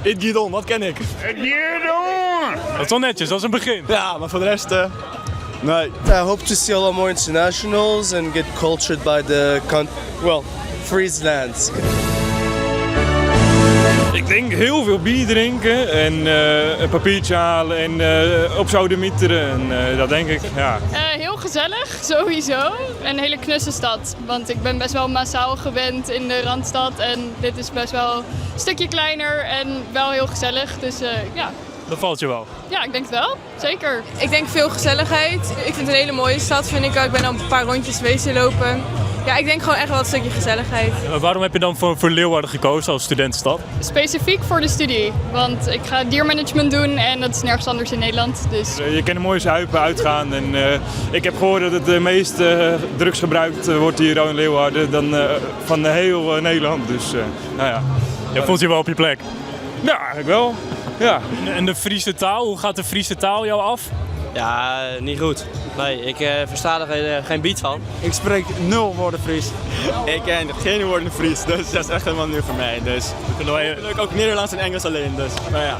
It Get On, wat ken ik? Dat is wel netjes, dat is een begin. Ja, maar voor de rest, nee. I hope to see a lot more internationals and get cultured by the Friesland. Ik denk heel veel bier drinken en een papiertje halen en op sodemieteren. En dat denk ik, ja. Heel gezellig, sowieso. Een hele knusse stad. Want ik ben best wel massaal gewend in de Randstad. En dit is best wel een stukje kleiner en wel heel gezellig. Dus ja. Dat valt je wel. Ja, ik denk het wel. Zeker. Ik denk veel gezelligheid. Ik vind het een hele mooie stad, vind ik ook. Ik ben al een paar rondjes wezen lopen. Ja, ik denk gewoon echt wel een stukje gezelligheid. Waarom heb je dan voor Leeuwarden gekozen als studentenstad? Specifiek voor de studie. Want ik ga diermanagement doen en dat is nergens anders in Nederland. Dus Je kan een mooie zuipen, uitgaan en ik heb gehoord dat het meest drugs gebruikt wordt hier in Leeuwarden dan van heel Nederland. Dus nou ja, je voelt je wel op je plek. Ja, eigenlijk wel. Ja. En de Friese taal, hoe gaat de Friese taal jou af? Ja, niet goed. Nee, ik versta er geen beat van. Ik spreek 0 woorden Fries. Ik ken geen woorden Fries, dus dat is echt helemaal nieuw voor mij. Dus ik ook Nederlands en Engels alleen, dus nou ja.